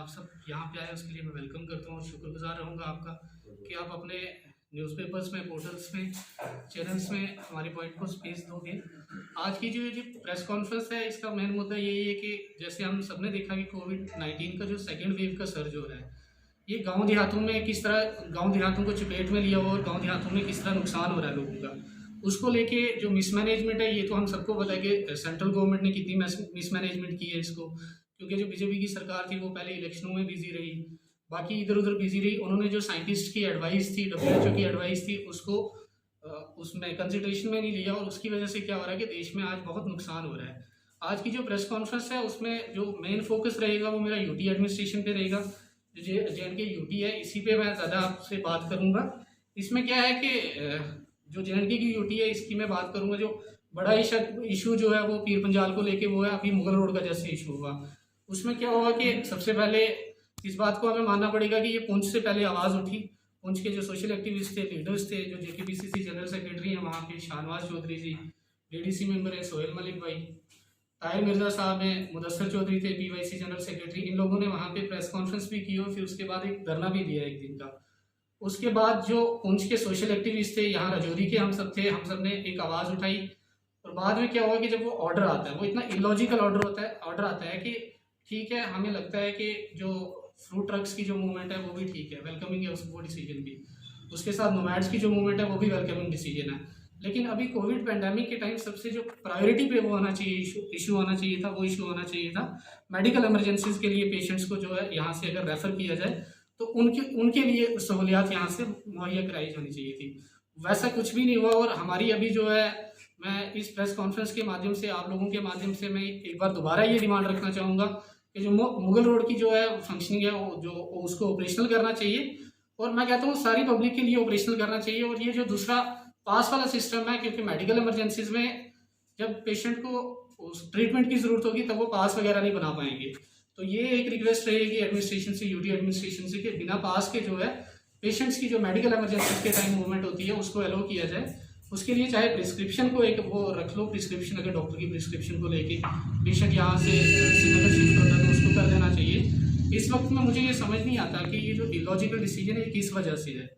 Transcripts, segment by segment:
आप सब यहाँ पे आए उसके लिए मैं वेलकम करता हूँ और शुक्रगुजार रहूँगा आपका कि आप अपने न्यूज़पेपर्स में, पोर्टल्स में, चैनल्स में हमारी पॉइंट को स्पेस दोगे। आज की जो ये जो प्रेस कॉन्फ्रेंस है इसका मेन मुद्दा यही है कि जैसे हम सबने देखा कि कोविड-19 का जो सेकंड वेव का सर्ज हो रहा है, ये गाँव देहातों में किस तरह गाँव देहातों को चपेट में लिया हुआ और गाँव देहातों में किस तरह नुकसान हो रहा है लोगों का। उसको लेके जो मिसमैनेजमेंट है ये तो हम सबको पता है कि सेंट्रल गवर्नमेंट ने कितनी मिसमैनेजमेंट की है इसको, क्योंकि जो बीजेपी की सरकार थी वो पहले इलेक्शनों में बिजी रही, बाकी इधर उधर बिजी रही। उन्होंने जो साइंटिस्ट की एडवाइस थी, डब्ल्यूएचओ की एडवाइस थी, उसको उसमें कंसिडरेशन में नहीं लिया और उसकी वजह से क्या हो रहा है कि देश में आज बहुत नुकसान हो रहा है। आज की जो प्रेस कॉन्फ्रेंस है उसमें जो मेन फोकस रहेगा वो मेरा यूटी एडमिनिस्ट्रेशन पे रहेगा। जो जे के यूटी है इसी पे मैं ज़्यादा आपसे बात करूँगा। इसमें क्या है कि जो जे की यूटी है इसकी मैं बात करूँगा। जो बड़ा इशू जो है वो पीर पंजाल को लेके वो है अभी मुगल रोड का जैसे इशू हुआ। उसमें क्या हुआ कि सबसे पहले इस बात को हमें मानना पड़ेगा कि ये पुंछ से पहले आवाज़ उठी। पुंछ के जो सोशल एक्टिविस्ट थे, लीडर्स थे, जो जेकेपीसीसी जनरल सेक्रेटरी हैं वहाँ पे शाहनवाज चौधरी जी, डीडीसी मेंबर है सोहेल मलिक भाई, ताहिर मिर्जा साहब हैं, मुदस्सर चौधरी थे पीवाईसी जनरल सेक्रेटरी, इन लोगों ने वहाँ पे प्रेस कॉन्फ्रेंस भी की और फिर उसके बाद एक धरना भी दिया एक दिन का। उसके बाद जो पुंछ के सोशल एक्टिविस्ट थे, यहाँ रजौरी के हम सब थे, हम सब ने एक आवाज़ उठाई। और बाद में क्या हुआ कि जब वो ऑर्डर आता है, वो इतना इलॉजिकल ऑर्डर आता है कि ठीक है, हमें लगता है कि जो फ्रूट ट्रक्स की जो मूवमेंट है वो भी ठीक है, वेलकमिंग है वो डिसीजन भी। उसके साथ नोमैड्स की जो मूवमेंट है वो भी वेलकमिंग डिसीजन है। लेकिन अभी कोविड पैंडेमिक के टाइम सबसे जो प्रायोरिटी पे वो होना चाहिए, इशू होना चाहिए था, वो इशू होना चाहिए था मेडिकल इमरजेंसीज के लिए पेशेंट्स को जो है यहाँ से अगर रेफ़र किया जाए तो उनके उनके लिए सहूलियात यहाँ से मुहैया कराई जानी चाहिए थी। वैसा कुछ भी नहीं हुआ और हमारी अभी जो है, मैं इस प्रेस कॉन्फ्रेंस के माध्यम से, आप लोगों के माध्यम से मैं एक बार दोबारा ये डिमांड रखना चाहूँगा कि जो मुगल रोड की जो है फंक्शनिंग है वो जो उसको ऑपरेशनल करना चाहिए और मैं कहता हूँ सारी पब्लिक के लिए ऑपरेशनल करना चाहिए। और ये जो दूसरा पास वाला सिस्टम है, क्योंकि मेडिकल इमरजेंसीज में जब पेशेंट को ट्रीटमेंट की ज़रूरत होगी तब वो पास वगैरह नहीं बना पाएंगे। तो ये एक रिक्वेस्ट रहेगी एडमिनिस्ट्रेशन से, यूटी एडमिनिस्ट्रेशन से, कि बिना पास के जो है पेशेंट्स की जो मेडिकल इमरजेंसी के टाइम मूवमेंट होती है उसको अलाउ किया जाए। उसके लिए चाहे प्रिस्क्रिप्शन को एक वो रख लो, प्रिस्क्रिप्शन अगर डॉक्टर की प्रिस्क्रिप्शन को लेके पेशेंट यहाँ से श्रीनगर शिफ्ट होता है तो उसको कर देना चाहिए। इस वक्त में मुझे ये समझ नहीं आता कि ये जो इलॉजिकल डिसीजन है किस वजह से है।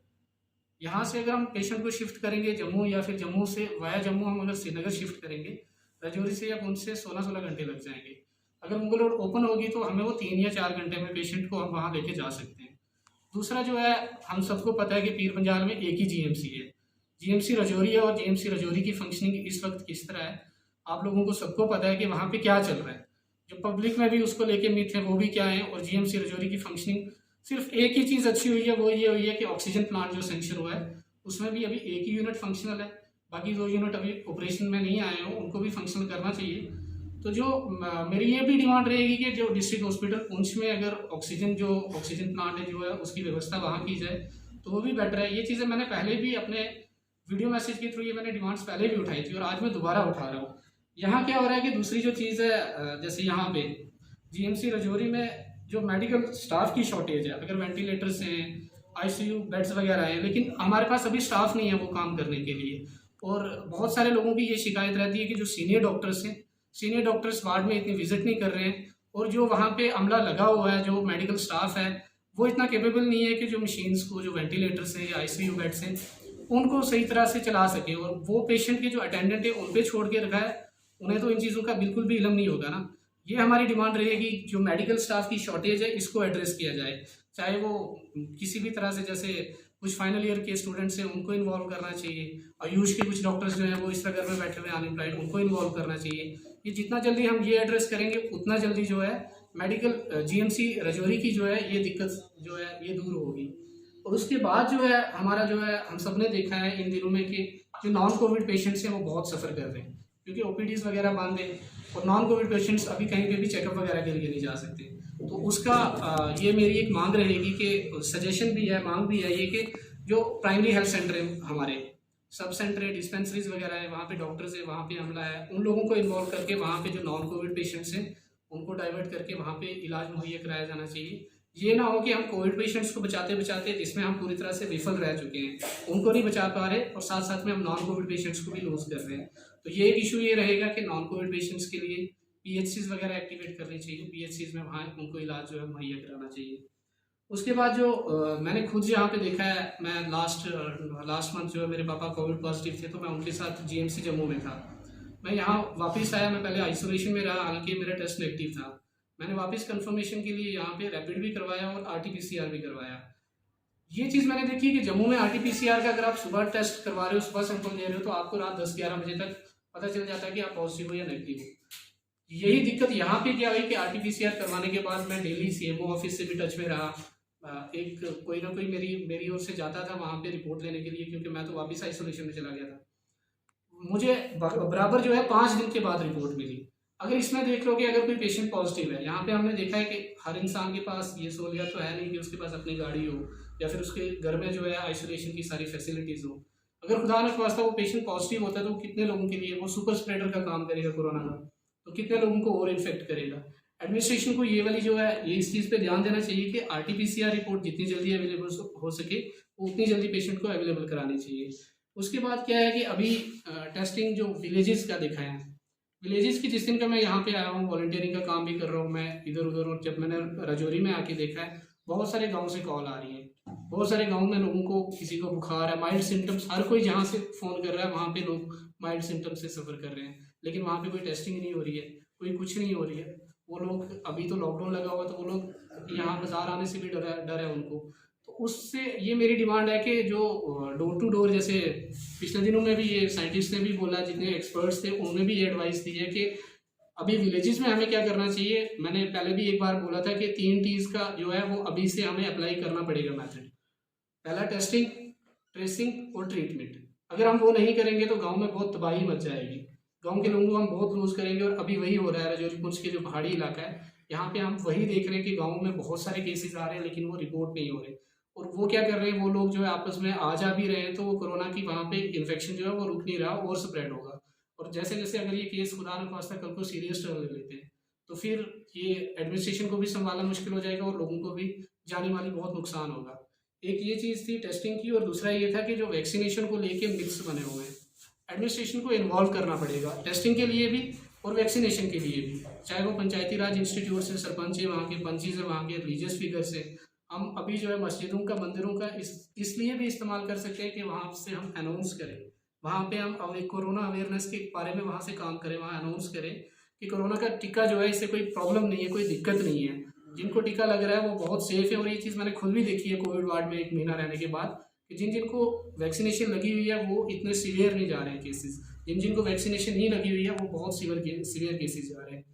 यहाँ से अगर हम पेशेंट को शिफ्ट करेंगे जम्मू, या फिर जम्मू से वाया जम्मू हम अगर श्रीनगर शिफ्ट करेंगे, रजौरी से या पुंछ से 16-16 घंटे लग जाएंगे। अगर मुगल रोड ओपन होगी तो हमें वो 3 या 4 घंटे में पेशेंट को हम वहाँ लेके जा सकते हैं। दूसरा जो है, हम सबको पता है कि पीर पंजाल में एक ही जीएमसी है, जीएमसी रजौरी है। और जीएमसी रजौरी की फंक्शनिंग इस वक्त किस तरह है आप लोगों को सबको पता है कि वहाँ पे क्या चल रहा है। जो पब्लिक में भी उसको लेके मिथ है वो भी क्या है। और जीएमसी रजौरी की फंक्शनिंग सिर्फ एक ही चीज़ अच्छी हुई है, वो ये हुई है कि ऑक्सीजन प्लांट जो सेंक्शन हुआ है उसमें भी अभी एक ही यूनिट फंक्शनल है, बाकी 2 यूनिट अभी ऑपरेशन में नहीं आए हों, उनको भी फंक्शनल करना चाहिए। तो जो मेरी ये भी डिमांड रहेगी कि जो डिस्ट्रिक्ट हॉस्पिटल पुंछ में अगर ऑक्सीजन प्लांट है जो है उसकी व्यवस्था वहाँ की जाए तो वो भी बेटर है। ये चीज़ें मैंने पहले भी अपने वीडियो मैसेज के थ्रू ये मैंने डिमांड्स पहले भी उठाई थी और आज मैं दोबारा उठा रहा हूँ। यहाँ क्या हो रहा है कि दूसरी जो चीज़ है, जैसे यहाँ पे जीएमसी रजौरी में जो मेडिकल स्टाफ की शॉर्टेज है, अगर वेंटिलेटर्स हैं, आईसीयू बेड्स वगैरह हैं, लेकिन हमारे पास अभी स्टाफ नहीं है वो काम करने के लिए। और बहुत सारे लोगों की ये शिकायत रहती है कि जो सीनियर डॉक्टर्स हैं, सीनियर डॉक्टर्स वार्ड में इतनी विजिट नहीं कर रहे हैं और जो वहाँ पे अमला लगा हुआ है, जो मेडिकल स्टाफ है, वो इतना केपेबल नहीं है कि जो मशीन्स को, जो वेंटिलेटर्स हैं या आईसीयू बेड्स हैं, उनको सही तरह से चला सके। और वो पेशेंट के जो अटेंडेंट है उन पे छोड़ के रखा है, उन्हें तो इन चीज़ों का बिल्कुल भी इल्म नहीं होगा ना। ये हमारी डिमांड रहेगी, जो मेडिकल स्टाफ की शॉर्टेज है इसको एड्रेस किया जाए, चाहे वो किसी भी तरह से, जैसे कुछ फाइनल ईयर के स्टूडेंट्स हैं उनको इन्वॉल्व करना चाहिए, आयुष के कुछ डॉक्टर्स जो हैं वो इस तरह घर में बैठे हुए अनएम्प्लॉयड, उनको इन्वॉल्व करना चाहिए। ये जितना जल्दी हम ये एड्रेस करेंगे उतना जल्दी जो है मेडिकल जीएमसी रजौरी की जो है ये दिक्कत जो है ये दूर होगी। और उसके बाद जो है हमारा जो है, हम सब ने देखा है इन दिनों में कि जो नॉन कोविड पेशेंट्स हैं वो बहुत सफ़र कर रहे हैं, क्योंकि ओपीडीज वगैरह बंद है और नॉन कोविड पेशेंट्स अभी कहीं पे भी चेकअप वगैरह के लिए नहीं जा सकते। तो उसका ये मेरी एक मांग रहेगी कि सजेशन भी है, मांग भी है ये कि जो प्राइमरी हेल्थ सेंटर है हमारे, सब सेंटर है, डिस्पेंसरीज वगैरह है, वहाँ पे डॉक्टर्स है, वहाँ पे अमला है, उन लोगों को इन्वॉल्व करके वहाँ पे जो नॉन कोविड पेशेंट्स हैं उनको डाइवर्ट करके वहाँ पे इलाज मुहैया कराया जाना चाहिए। ये ना हो कि हम कोविड पेशेंट्स को बचाते बचाते, जिसमें हम पूरी तरह से विफल रह चुके हैं, उनको नहीं बचा पा रहे और साथ साथ में हम नॉन कोविड पेशेंट्स को भी लूज कर रहे हैं। तो ये एक इशू ये रहेगा कि नॉन कोविड पेशेंट्स के लिए PHCs वगैरह एक्टिवेट करनी चाहिए, PHCs में वहाँ उनको इलाज जो है मुहैया कराना चाहिए। उसके बाद जो मैंने खुद यहाँ पे देखा है, मैं लास्ट मंथ जो है मेरे पापा कोविड पॉजिटिव थे, तो मैं उनके साथ GMC जम्मू में था। मैं यहाँ वापस आया, मैं पहले आइसोलेशन में रहा, हालांकि मेरा टेस्ट नेगेटिव था। मैंने वापस कंफर्मेशन के लिए यहाँ पे रैपिड भी करवाया और RT-PCR भी करवाया। ये चीज़ मैंने देखी कि जम्मू में RT-PCR का अगर आप सुबह टेस्ट करवा रहे हो, सुबह सैंपल दे रहे हो, तो आपको रात 10-11 बजे तक पता चल जाता है कि आप पॉजिटिव हो या नेगेटिव हो। यही दिक्कत यहाँ पे क्या हुई कि RT-PCR करवाने के बाद मैं डेली CMO ऑफिस से भी टच में रहा। एक कोई ना कोई मेरी ओर से जाता था वहाँ पे रिपोर्ट लेने के लिए, क्योंकि मैं तो वापस आइसोलेशन में चला गया था। मुझे बराबर जो है 5 दिन के बाद रिपोर्ट मिली। अगर इसमें देख लो कि अगर कोई पेशेंट पॉजिटिव है, यहाँ पे हमने देखा है कि हर इंसान के पास ये सहूलियत तो है नहीं कि उसके पास अपनी गाड़ी हो या फिर उसके घर में जो है आइसोलेशन की सारी फैसिलिटीज़ हो। अगर खुदा न खास्ता वो पेशेंट पॉजिटिव होता है तो कितने लोगों के लिए वो सुपर स्प्रेडर का काम करेगा कोरोना का, तो कितने लोगों को और इन्फेक्ट करेगा। एडमिनिस्ट्रेशन को ये वाली जो है ये इस चीज़ पे ध्यान देना चाहिए कि RT-PCR रिपोर्ट जितनी जल्दी अवेलेबल हो सके वो उतनी जल्दी पेशेंट को अवेलेबल करानी चाहिए। उसके बाद क्या है कि अभी टेस्टिंग जो विलेजेस का देखा है, विलेजेस की जिस दिन का मैं यहाँ पे आया हूँ, वॉलंटियरिंग का काम भी कर रहा हूँ मैं इधर उधर, और जब मैंने राजौरी में आके देखा है, बहुत सारे गांव से कॉल आ रही है। बहुत सारे गांव में लोगों को, किसी को बुखार है, माइल्ड सिम्टम्स, हर कोई जहाँ से फ़ोन कर रहा है वहाँ पे लोग माइल्ड सिम्टम्स से सफ़र कर रहे हैं, लेकिन वहाँ पे कोई टेस्टिंग नहीं हो रही है, कोई कुछ नहीं हो रही है। वो लोग, अभी तो लॉकडाउन लगा हुआ, तो वो लोग यहाँ बाजार आने से भी डर है उनको। तो उससे ये मेरी डिमांड है कि जो डोर टू डोर, जैसे पिछले दिनों में भी ये साइंटिस्ट ने भी बोला, जितने एक्सपर्ट्स थे उन्होंने भी ये एडवाइस दी है कि अभी विलेजेस में हमें क्या करना चाहिए। मैंने पहले भी एक बार बोला था कि 3 T's का जो है वो अभी से हमें अप्लाई करना पड़ेगा मेथड। पहला टेस्टिंग, ट्रेसिंग और ट्रीटमेंट। अगर हम वो नहीं करेंगे तो गाँव में बहुत तबाही मच जाएगी, गाँव के लोगों को हम बहुत लूज करेंगे। और अभी वही हो रहा है, राजौरी पुंछ के जो पहाड़ी इलाका है, यहाँ पे हम वही देख रहे हैं कि गाँव में बहुत सारे केसेस आ रहे हैं लेकिन वो रिपोर्ट नहीं हो रहे। और वो क्या कर रहे हैं, वो लोग जो है आपस में आ जा भी रहे हैं, तो वो कोरोना की वहाँ पे इन्फेक्शन जो है वो रुक नहीं रहा और स्प्रेड होगा। और जैसे जैसे अगर ये केस खुदा न खास्ता कल को सीरियस टर्न ले लेते हैं तो फिर ये एडमिनिस्ट्रेशन को भी संभालना मुश्किल हो जाएगा और लोगों को भी जाने वाली बहुत नुकसान होगा। एक ये चीज़ थी टेस्टिंग की, और दूसरा ये था कि जो वैक्सीनेशन को लेके मिथ्स बने हुए हैं, एडमिनिस्ट्रेशन को इन्वॉल्व करना पड़ेगा टेस्टिंग के लिए भी और वैक्सीनेशन के लिए भी। चाहे वो पंचायती राज इंस्टीट्यूट से सरपंच है, वहाँ के पंची से, वहाँ के रिलीजियस फिगर से। हम अभी जो है मस्जिदों का, मंदिरों का इसलिए भी इस्तेमाल कर सकते हैं कि वहाँ से हम अनाउंस करें, वहाँ पे हम अब एक कोरोना अवेयरनेस के बारे में वहाँ से काम करें, वहाँ अनाउंस करें कि कोरोना का टीका जो है इससे कोई प्रॉब्लम नहीं है, कोई दिक्कत नहीं है। जिनको टीका लग रहा है वो बहुत सेफ है। और ये चीज़ मैंने खुद भी देखी है कोविड वार्ड में 1 महीना रहने के बाद, कि जिनको वैक्सीनेशन लगी हुई है वो इतने सीवियर नहीं जा रहे हैं केसेस, जिनको वैक्सीनेशन नहीं लगी हुई है वो बहुत सीवियर केसेस जा रहे हैं।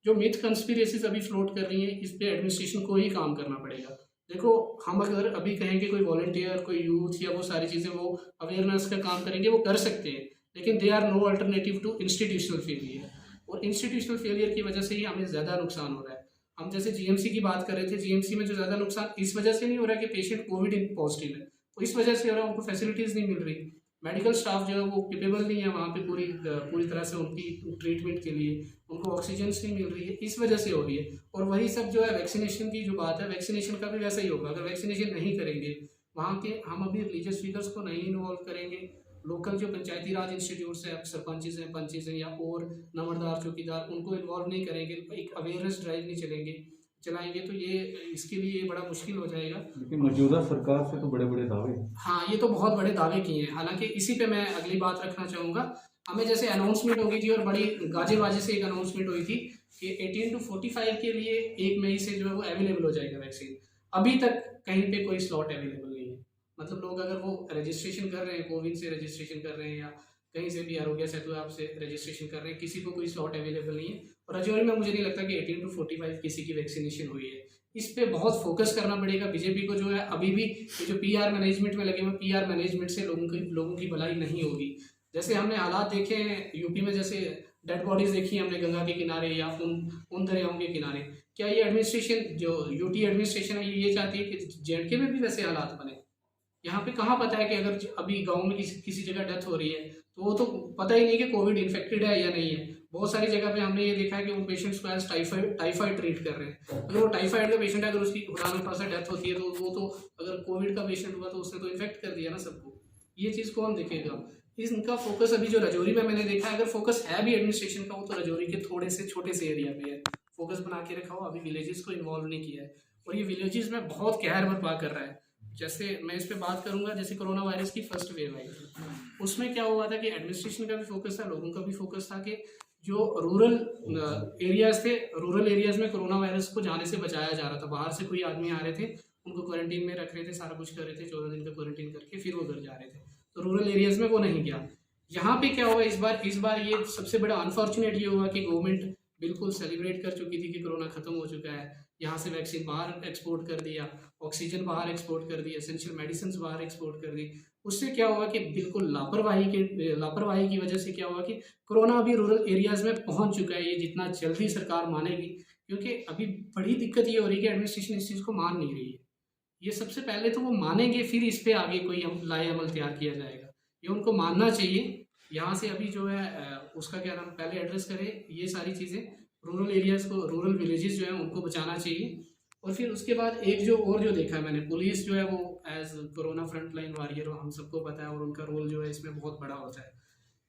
जो मिथ कंस्पिरेसीज अभी फ्लोट कर रही हैं, इस पे एडमिनिस्ट्रेशन को ही काम करना पड़ेगा। देखो, हम अगर अभी कहेंगे कोई वॉलंटियर, कोई यूथ या वो सारी चीज़ें वो अवेयरनेस का काम करेंगे, वो कर सकते हैं, लेकिन they are no alternative to institutional failure. और इंस्टीट्यूशनल फेलियर की वजह से ही हमें ज़्यादा नुकसान हो रहा है। हम जैसे GMC की बात कर रहे थे, GMC में जो ज़्यादा नुकसान इस वजह से नहीं हो रहा है कि पेशेंट कोविड पॉजिटिव है, तो इस वजह से हो रहा है, उनको फैसिलिटीज़ नहीं मिल रही, मेडिकल स्टाफ जो है वो केपेबल नहीं है वहाँ पे पूरी तरह से उनकी ट्रीटमेंट के लिए, उनको ऑक्सीजन नहीं मिल रही है, इस वजह से हो रही है। और वही सब जो है वैक्सीनेशन की जो बात है, वैक्सीनेशन का भी वैसा ही होगा। अगर वैक्सीनेशन नहीं करेंगे वहाँ के, हम अभी रिलीजियस फिगर्स को नहीं इन्वॉल्व करेंगे, लोकल जो पंचायती राज इंस्टीट्यूट्स हैं, सरपंचेस हैं, पंचेस हैं, या और नंबरदार, चौकीदार, उनको इन्वॉल्व नहीं करेंगे, एक अवेयरनेस ड्राइव नहीं चलाएंगे तो ये इसके लिए बड़ा मुश्किल हो जाएगा। लेकिन मौजूदा सरकार से तो बड़े बड़े दावे। हाँ, ये तो बहुत बड़े दावे किए हैं। हालांकि इसी पे मैं अगली बात रखना चाहूँगा। हमें जैसे अनाउंसमेंट हो गई थी और बड़ी गाजे बाजे से एक अनाउंसमेंट हुई थी कि 18 to 45 के लिए 1 मई से जो है वो अवेलेबल हो जाएगा वैक्सीन। अभी तक कहीं पे कोई स्लॉट अवेलेबल नहीं है। मतलब लोग अगर वो रजिस्ट्रेशन कर रहे हैं, कोविन से रजिस्ट्रेशन कर रहे हैं या कहीं से भी आरोग्य सेतु ऐप से रजिस्ट्रेशन कर रहे हैं, किसी को कोई स्लॉट अवेलेबल नहीं है। और राजौरी में मुझे नहीं लगता कि 18 to 45 किसी की वैक्सीनेशन हुई है। इस पे बहुत फोकस करना पड़ेगा बीजेपी को। जो है अभी भी ये जो PR मैनेजमेंट में लगे हुए, PR मैनेजमेंट से लोगों की भलाई नहीं होगी। जैसे हमने हालात देखे हैं यूपी में, जैसे डेड बॉडीज देखी हमने गंगा के किनारे या उन दरियाओं के किनारे। क्या ये एडमिनिस्ट्रेशन, जो UT एडमिनिस्ट्रेशन है, ये चाहती है कि JNK में भी वैसे हालात बने? यहाँ पे कहाँ पता है कि अगर अभी गाँव में किसी जगह डेथ हो रही है तो वो तो पता ही नहीं कि कोविड इन्फेक्टेड है या नहीं है। बहुत सारी जगह पे हमने ये देखा है कि वो पेशेंट्स को एज टाइफाइड ट्रीट कर रहे हैं। अगर वो टाइफाइड का पेशेंट है, अगर उसकी खुदा न खास्ता डेथ होती है तो वो तो, अगर कोविड का पेशेंट हुआ तो उसने तो इन्फेक्ट कर दिया ना सबको। ये चीज़ कौन देखेगा? इनका फोकस अभी जो रजौरी में मैंने देखा है, अगर फोकस है भी एडमिनिस्ट्रेशन का हो तो रजौरी के थोड़े से छोटे से एरिया पे है, फोकस बना के रखा हो, अभी विलेजेस को इन्वॉल्व नहीं किया है। और ये विलेजेस में बहुत कहर बर्पा कर रहा है। जैसे मैं इस पे बात करूंगा, जैसे कोरोना वायरस की फर्स्ट वेव आई थी, उसमें क्या हुआ था कि एडमिनिस्ट्रेशन का भी फोकस था, लोगों का भी फोकस था कि जो रूरल एरियाज थे, रूरल एरियाज में कोरोना वायरस को जाने से बचाया जा रहा था। बाहर से कोई आदमी आ रहे थे, उनको क्वारंटीन में रख रहे थे, सारा कुछ कर रहे थे, 14 दिन का क्वारंटीन करके फिर वो घर जा रहे थे। तो रूरल एरियाज में वो नहीं गया। यहाँ पे क्या हुआ इस बार ये सबसे बड़ा अनफॉर्चुनेट ये हुआ कि गवर्नमेंट बिल्कुल सेलिब्रेट कर चुकी थी कि कोरोना खत्म हो चुका है, यहाँ से वैक्सीन बाहर एक्सपोर्ट कर दिया, ऑक्सीजन बाहर एक्सपोर्ट कर दी, एसेंशियल मेडिसिन बाहर एक्सपोर्ट कर दी। उससे क्या हुआ कि बिल्कुल लापरवाही की वजह से क्या हुआ कि कोरोना अभी रूरल एरियाज में पहुंच चुका है। ये जितना जल्दी सरकार मानेगी, क्योंकि अभी बड़ी दिक्कत ये हो रही है कि एडमिनिस्ट्रेशन इस चीज़ को मान नहीं रही है। ये सबसे पहले तो वो मानेंगे, फिर इस पर आगे कोई लाए अमल तैयार किया जाएगा। ये उनको मानना चाहिए। यहाँ से अभी जो है उसका क्या नाम, पहले एड्रेस करें ये सारी चीज़ें, रूरल एरियाज़ को, रूरल विलेजेस जो है उनको बचाना चाहिए। और फिर उसके बाद एक जो देखा है मैंने, पुलिस जो है वो as corona front line warrior हम सबको पता है, और उनका रोल जो है इसमें बहुत बड़ा होता है।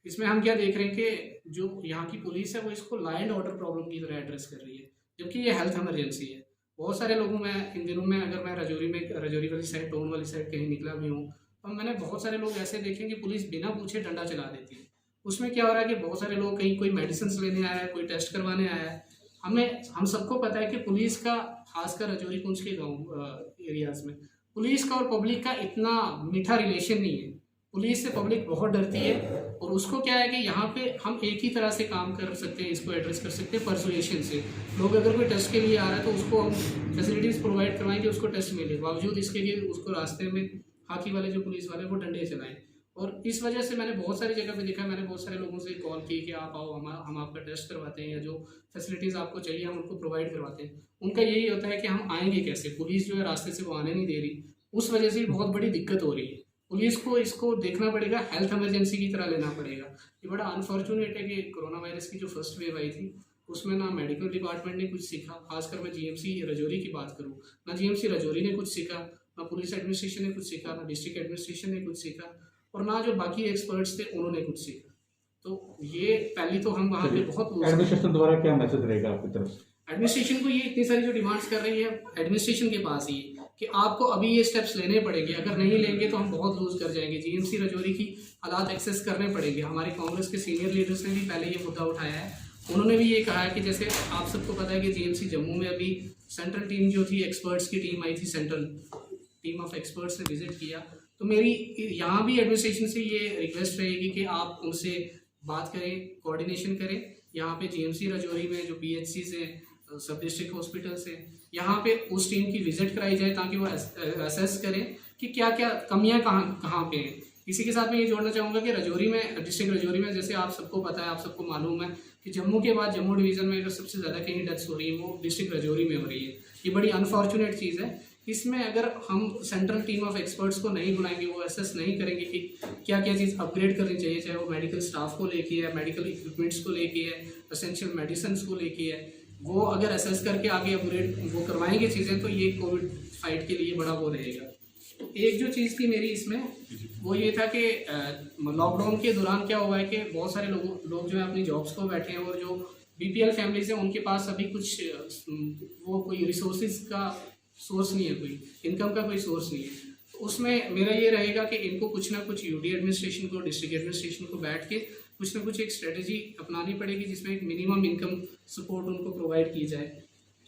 इसमें हम क्या देख रहे हैं कि जो यहाँ की पुलिस है वो इसको लॉ एंड ऑर्डर प्रॉब्लम की तरह एड्रेस कर रही है, जबकि ये हेल्थ इमरजेंसी है। बहुत सारे लोगों में इन दिनों में, अगर मैं रजौरी वाली साइड, टाउन वाली साइड कहीं निकला भी हूँ, तो मैंने बहुत सारे लोग ऐसे देखे कि पुलिस बिना पूछे डंडा चला देती है। उसमें क्या हो रहा है कि बहुत सारे लोग कहीं कोई मेडिसिन लेने आया है, कोई टेस्ट करवाने आया है। हम सबको पता है कि पुलिस का, खासकर रजौरी कुंज के गाँव एरियाज में, पुलिस का और पब्लिक का इतना मीठा रिलेशन नहीं है। पुलिस से पब्लिक बहुत डरती है, और उसको क्या है कि यहाँ पे हम एक ही तरह से काम कर सकते हैं, इसको एड्रेस कर सकते हैं परसुएशन से। लोग अगर कोई टेस्ट के लिए आ रहा है तो उसको हम फैसिलिटीज़ प्रोवाइड करवाएंगे, उसको टेस्ट मिले, बावजूद इसके लिए उसको रास्ते में हाथी वाले जो पुलिस वाले वो डंडे चलाएं। और इस वजह से मैंने बहुत सारी जगह पे देखा है, मैंने बहुत सारे लोगों से कॉल की कि आप आओ, हम आपका टेस्ट करवाते हैं, या जो फैसिलिटीज़ आपको चाहिए हम उनको प्रोवाइड करवाते हैं। उनका यही होता है कि हम आएंगे कैसे, पुलिस जो है रास्ते से वो आने नहीं दे रही। उस वजह से बहुत बड़ी दिक्कत हो रही है। पुलिस को इसको देखना पड़ेगा, हेल्थ इमरजेंसी की तरह लेना पड़ेगा। ये बड़ा अनफॉर्चुनेट है कि कोरोना वायरस की जो फर्स्ट वेव आई थी उसमें ना मेडिकल डिपार्टमेंट ने कुछ सीखा, खासकर मैं जीएमसी रजौरी की बात करूँ, ना जीएमसी रजौरी ने कुछ सीखा, ना पुलिस एडमिनिस्ट्रेशन ने कुछ सीखा, ना डिस्ट्रिक्ट एडमिनिस्ट्रेशन ने कुछ सीखा, और ना जो बाकी एक्सपर्ट्स थे उन्होंने कुछ सीखा। तो ये पहली तो हम वहाँ पे बहुत एडमिनिस्ट्रेशन द्वारा क्या मैसेज रहेगा आपकी तरफ से? एडमिनिस्ट्रेशन को ये इतनी सारी जो डिमांड्स कर रही है, एडमिनिस्ट्रेशन के पास ही कि आपको अभी ये स्टेप्स लेने पड़ेंगे, अगर नहीं लेंगे तो हम बहुत लूज कर जाएंगे। जीएमसी रजौरी की हालात एक्सेस करने पड़ेंगे। हमारे कांग्रेस के सीनियर लीडर्स ने भी पहले ये मुद्दा उठाया है। उन्होंने भी ये कहा है कि जैसे आप सबको पता है कि जीएमसी जम्मू में अभी सेंट्रल टीम जो थी, एक्सपर्ट्स की टीम आई थी, सेंट्रल टीम ऑफ एक्सपर्ट्स ने विजिट किया। तो मेरी यहाँ भी एडमिनिस्ट्रेशन से ये रिक्वेस्ट रहेगी कि आप उनसे बात करें, कोऑर्डिनेशन करें। यहाँ पे जीएमसी रजौरी में जो पीएचसीज हैं, सब डिस्ट्रिक्ट हॉस्पिटल्स हैं, यहाँ पे उस टीम की विजिट कराई जाए ताकि वो असेस करें कि क्या क्या कमियाँ कहाँ पे हैं। इसी के साथ मैं ये जोड़ना चाहूँगा कि रजौरी में, डिस्ट्रिक्ट रजौरी में, जैसे आप सबको पता है, आप सबको मालूम है कि जम्मू के बाद जम्मू डिवीज़न में अगर सबसे ज़्यादा कहीं डेथ्स हो रही है वो डिस्ट्रिक्ट रजौरी में हो रही है। ये बड़ी अनफॉर्चुनेट चीज़ है। इसमें अगर हम सेंट्रल टीम ऑफ एक्सपर्ट्स को नहीं बुलाएंगे, वो असेस नहीं करेंगे कि क्या क्या चीज़ अपग्रेड करनी चाहिए, चाहे वो मेडिकल स्टाफ को लेके है, मेडिकल इक्विपमेंट्स को लेके है, एसेंशियल मेडिसिन को लेके है, वो अगर असेस करके आगे अपग्रेड वो करवाएंगे चीज़ें, तो ये कोविड फाइट के लिए बड़ा वो रहेगा। तो एक जो चीज़ थी मेरी इसमें, वो ये था कि लॉकडाउन के दौरान क्या हुआ है कि बहुत सारे लोग जो है अपनी जॉब्स को बैठे हैं, और जो बीपीएल फैमिलीज हैं उनके पास अभी कुछ वो कोई रिसोर्सेज का सोर्स नहीं है, कोई इनकम का कोई सोर्स नहीं है। तो उसमें मेरा ये रहेगा कि इनको कुछ ना कुछ यूडी एडमिनिस्ट्रेशन को, डिस्ट्रिक्ट एडमिनिस्ट्रेशन को बैठ के कुछ ना कुछ एक स्ट्रेटजी अपनानी पड़ेगी जिसमें एक मिनिमम इनकम सपोर्ट उनको प्रोवाइड की जाए।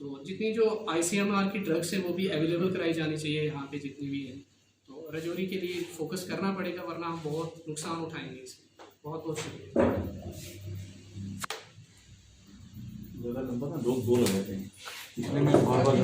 तो जितनी जो आईसीएमआर की ड्रग्स है वो भी अवेलेबल कराई जानी चाहिए यहाँ पे जितनी भी है। तो रजौरी के लिए फोकस करना पड़ेगा, वरना हम बहुत नुकसान उठाएंगे इसमें। बहुत बहुत शुक्रिया। ज़्यादा नंबर ना दो लगाते हैं, इसलिए मैं बार-बार